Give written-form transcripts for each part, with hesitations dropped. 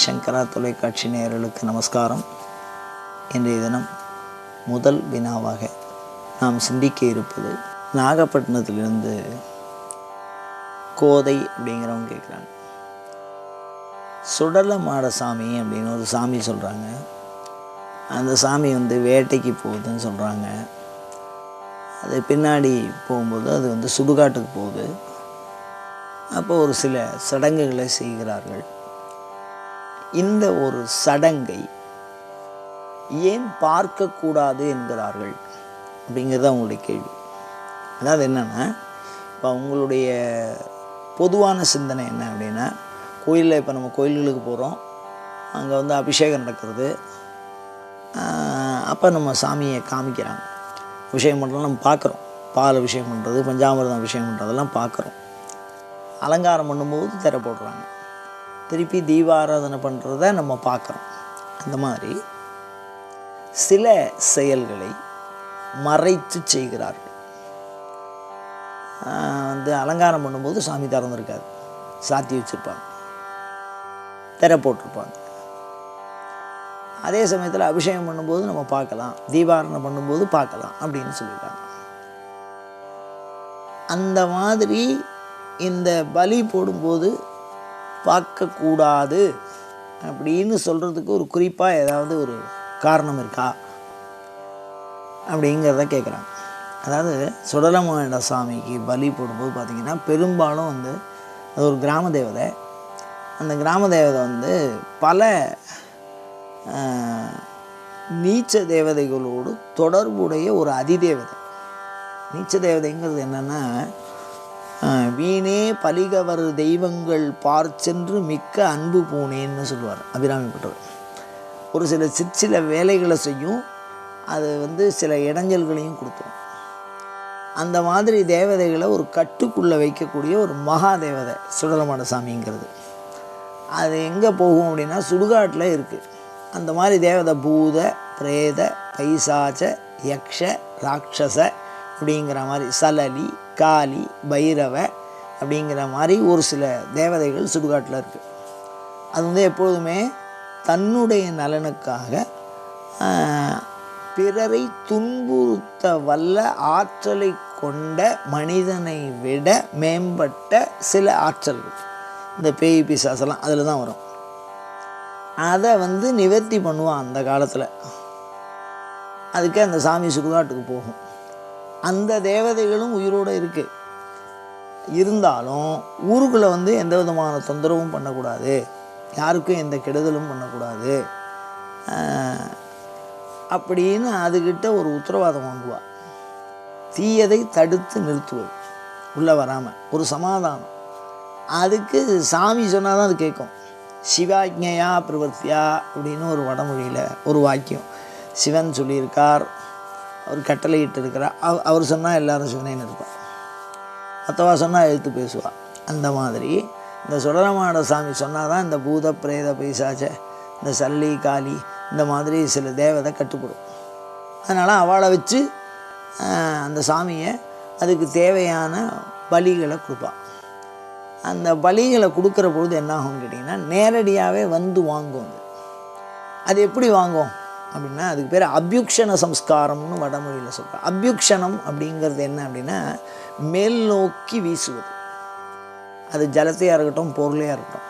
சங்கரா தொலைக்காட்சி நேயர்களுக்கு நமஸ்காரம். இன்றைய தினம் முதல் வினாவாக நாம் சிந்திக்க இருப்பது, நாகப்பட்டினத்திலிருந்து கோதை அப்படிங்கிறவங்க கேட்குறாங்க. சுடலமாடசாமி அப்படின்னு ஒரு சாமி சொல்கிறாங்க. அந்த சாமி வேட்டைக்கு போகுதுன்னு சொல்கிறாங்க. அது பின்னாடி போகும்போது அது சுடுகாட்டுக்கு போகுது. அப்போ ஒரு சில சடங்குகளை செய்கிறார்கள். இந்த ஒரு சடங்கை ஏன் பார்க்கக்கூடாது என்கிறார்கள் அப்படிங்கிறது அவங்களுடைய கேள்வி. அதாவது என்னென்னா, இப்போ அவங்களுடைய பொதுவான சிந்தனை என்ன அப்படின்னா, கோயிலில் இப்போ நம்ம கோயில்களுக்கு போகிறோம், அங்கே அபிஷேகம் நடக்கிறது. அப்போ நம்ம சாமியை காமிக்கிறாங்க, அபிஷேகம் பண்ணுறோம், நம்ம பார்க்குறோம். பால் அபிஷேகம் பண்ணுறது, பஞ்சாமிர்தம் அபிஷேகம் பண்ணுறதெல்லாம் பார்க்குறோம். அலங்காரம் பண்ணும்போது திரை போடுறாங்க, திருப்பி தீபாராதனை பண்ணுறத நம்ம பார்க்குறோம். அந்த மாதிரி சில செயல்களை மறைத்து செய்கிறார்கள். அலங்காரம் பண்ணும்போது சாமி திறந்துருக்காது, சாத்தி வச்சுருப்பாங்க, திரை போட்டிருப்பாங்க. அதே சமயத்தில் அபிஷேகம் பண்ணும்போது நம்ம பார்க்கலாம், தீபாராதனை பண்ணும்போது பார்க்கலாம் அப்படின்னு சொல்லியிருக்காங்க. அந்த மாதிரி இந்த பலி போடும்போது பார்க்கக்கூடாது அப்படின்னு சொல்கிறதுக்கு ஒரு குறிப்பாக ஏதாவது ஒரு காரணம் இருக்கா அப்படிங்கிறத கேட்குறாங்க. அதாவது சுடலமாட சாமிக்கு பலி போடும்போது பார்த்திங்கன்னா, பெரும்பாலும் அது ஒரு கிராம தேவதை. அந்த கிராம தேவதை பல நீச்ச தேவதைகளோடு தொடர்புடைய ஒரு அதிதேவதை. நீச்ச தேவதைங்கிறது என்னென்னா, வீணே பலிகவர் தெய்வங்கள் சென்று மிக்க அன்பு பூனேன்னு சொல்லுவார் அபிராமிப்பட்டவர். ஒரு சில வேலைகளை செய்யும், அது சில இடைஞ்சல்களையும் கொடுத்துரும். அந்த மாதிரி தேவதைகளை ஒரு கட்டுக்குள்ளே வைக்கக்கூடிய ஒரு மகா தேவதை சுடலமாட சாமிங்கிறது. அது எங்கே போகும் அப்படின்னா, சுடுகாட்டில் இருக்குது. அந்த மாதிரி தேவதை பூத, பிரேத, பைசாச்ச, யக்ஷ, ராட்சச அப்படிங்கிற மாதிரி, சலலி, காளி, பைரவ அப்படிங்கிற மாதிரி ஒரு சில தேவதைகள் சுடுகாட்டில் இருக்குது. அது எப்பொழுதுமே தன்னுடைய நலனுக்காக பிறரை துன்புறுத்த வல்ல ஆற்றலை கொண்ட மனிதனை விட மேம்பட்ட சில ஆற்றல்கள், இந்த பேய் பிசாசெல்லாம் அதில் தான் வரும். அதை நிவர்த்தி பண்ணுவான் அந்த காலத்தில். அதுக்கு அந்த சாமி சுடுகாட்டுக்கு போகும். அந்த தேவதைகளும் உயிரோடு இருக்குது. இருந்தாலும் ஊருக்குள்ளே எந்த விதமான தொந்தரவும் பண்ணக்கூடாது, யாருக்கும் எந்த கெடுதலும் பண்ணக்கூடாது அப்படின்னு அதுக்கிட்ட ஒரு உத்தரவாதம் வாங்குவாள். தீயதை தடுத்து நிறுத்துவது, உள்ளே வராமல் ஒரு சமாதானம். அதுக்கு சாமி சொன்னால் தான் அது கேட்கும். சிவாஜ்ஞையா பிரவர்த்தியா அப்படின்னு ஒரு வடமொழியில் ஒரு வாக்கியம் சிவன் சொல்லியிருக்கார். அவர் கட்டளையிட்டு இருக்கிறார். அவர் சொன்னால் எல்லாரும் சிவனேன்னு இருப்பார், மற்றவா சொன்னால் எழுத்து பேசுவாள். அந்த மாதிரி இந்த சுடலமாட சாமி சொன்னால் தான் இந்த பூத, பிரேத, பைசாச்ச, இந்த சல்லி, காளி இந்த மாதிரி சில தேவதை கட்டுப்படும். அதனால் அவளை வச்சு அந்த சாமியை அதுக்கு தேவையான பலிகளை கொடுப்பாள். அந்த பலிகளை கொடுக்குற பொழுது என்ன ஆகும்னு கேட்டிங்கன்னா, நேரடியாகவே வாங்கும். அது எப்படி வாங்கும் அப்படின்னா, அதுக்கு பேர் அபியுக்ஷண சம்ஸ்காரம்னு வடமொழியில் சொல்கிறேன். அபியுக்ஷணம் அப்படிங்கிறது என்ன அப்படின்னா, மேல் நோக்கி வீசுவது. அது ஜலத்தையாக இருக்கட்டும், பொருளையாக இருக்கட்டும்.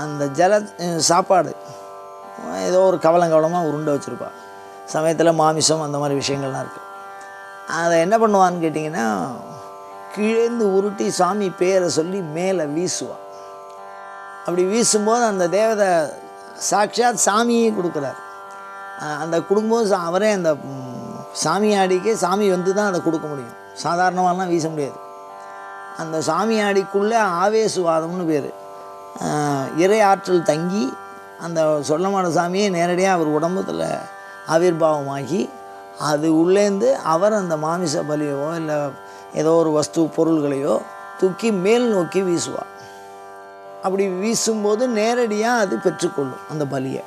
அந்த சாப்பாடு ஏதோ ஒரு கவலமாக உருண்டை வச்சுருப்பா. சமயத்தில் மாமிசம் அந்த மாதிரி விஷயங்கள்லாம் இருக்குது. அதை என்ன பண்ணுவான்னு கேட்டிங்கன்னா, கீழேந்து உருட்டி சாமி பேரை சொல்லி மேலே வீசுவாள். அப்படி வீசும்போது அந்த தேவதை சாட்சாத் சாமியே கொடுக்குறார். அந்த கொடுக்கும்போது அவரே அந்த சாமியாடிக்கே சாமி தான் அதை கொடுக்க முடியும். சாதாரணமாலாம் வீச முடியாது. அந்த சாமியாடிக்குள்ளே ஆவேசுவாதம்னு பேர், இறை ஆற்றல் தங்கி அந்த சொல்லமான சாமியே நேரடியாக அவர் உடம்புல ஆவிர்வாவமாகி அது உள்ளேந்து அவர் அந்த மாமிச பலியவோ இல்லை ஏதோ ஒரு வஸ்து பொருள்களையோ தூக்கி மேல் நோக்கி வீசுவார். அப்படி வீசும்போது நேரடியாக அது பெற்றுக்கொள்ளும் அந்த பலியை.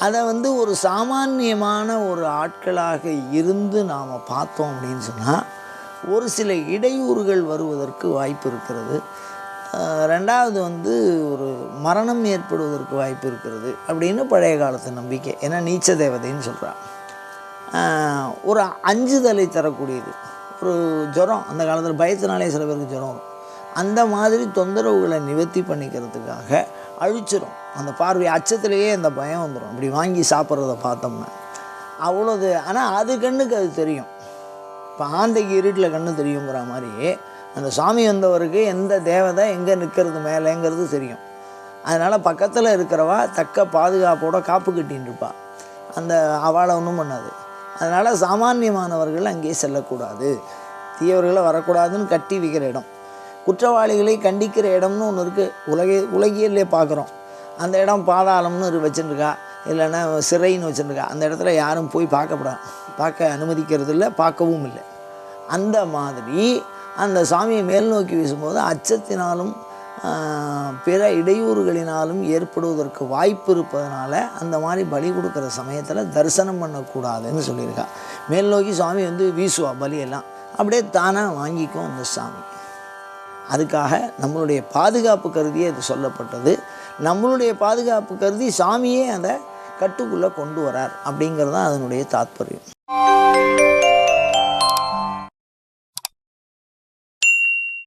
அதை ஒரு சாமானியமான ஒரு ஆட்களாக இருந்து நாம் பார்த்தோம் அப்படின்னு சொன்னால் ஒரு சில இடையூறுகள் வருவதற்கு வாய்ப்பு இருக்கிறது. ரெண்டாவது ஒரு மரணம் ஏற்படுவதற்கு வாய்ப்பு இருக்கிறது அப்படின்னு பழைய காலத்து நம்பிக்கை. ஏன்னா நீச்ச தேவதைன்னு சொல்கிறான். ஒரு அஞ்சுதலை தரக்கூடியது, ஒரு ஜுரம். அந்த காலத்தில் பயத்தினாலே சில பேருக்கு ஜுரம் வரும். அந்த மாதிரி தொந்தரவுகளை நிவர்த்தி பண்ணிக்கிறதுக்காக அழிச்சிடும். அந்த பார்வை அச்சத்திலேயே அந்த பயம் வந்துடும். இப்படி வாங்கி சாப்பிட்றத பார்த்தோம்னா அவ்வளோது. ஆனால் அது கண்ணுக்கு அது தெரியும். இப்போ ஆந்தைக்கு இருட்டில் கண்ணு தெரியுங்கிற மாதிரி அந்த சாமி வந்தவருக்கு எந்த தேவதை எங்கே நிற்கிறது மேலேங்கிறது தெரியும். அதனால் பக்கத்தில் இருக்கிறவா தக்க பாதுகாப்போட காப்பு கட்டின்னு இருப்பாள். அந்த அவளை ஒன்றும் பண்ணாது. அதனால் சாமானியமானவர்கள் அங்கேயே செல்லக்கூடாது, தீயவர்களை வரக்கூடாதுன்னு கட்டி வைக்கிற இடம். குற்றவாளிகளை கண்டிக்கிற இடம்னு ஒன்று இருக்குது. உலகிலே பார்க்குறோம். அந்த இடம் பாதாளம்னு வச்சுருக்கா, இல்லைன்னா சிறைன்னு வச்சுருக்கா. அந்த இடத்துல யாரும் போய் பார்க்க அனுமதிக்கிறது இல்லை, பார்க்கவும் இல்லை. அந்த மாதிரி அந்த சாமியை மேல் நோக்கி வீசும்போது அச்சத்தினாலும் பிற இடையூறுகளினாலும் ஏற்படுவதற்கு வாய்ப்பு இருப்பதனால அந்த மாதிரி பலி கொடுக்குற சமயத்தில் தரிசனம் பண்ணக்கூடாதுன்னு சொல்லியிருக்கா. மேல் நோக்கி சாமி வீசுவா பலியெல்லாம், அப்படியே தானாக வாங்கிக்கும் அந்த சாமி. அதுக்காக நம்மளுடைய பாதுகாப்பு கருதியே இது சொல்லப்பட்டது. நம்மளுடைய பாதுகாப்பு கருதி சாமியே அதை கட்டுக்குள்ளே கொண்டு வரார் அப்படிங்கிறது தான் அதனுடைய தாத்பரியம்.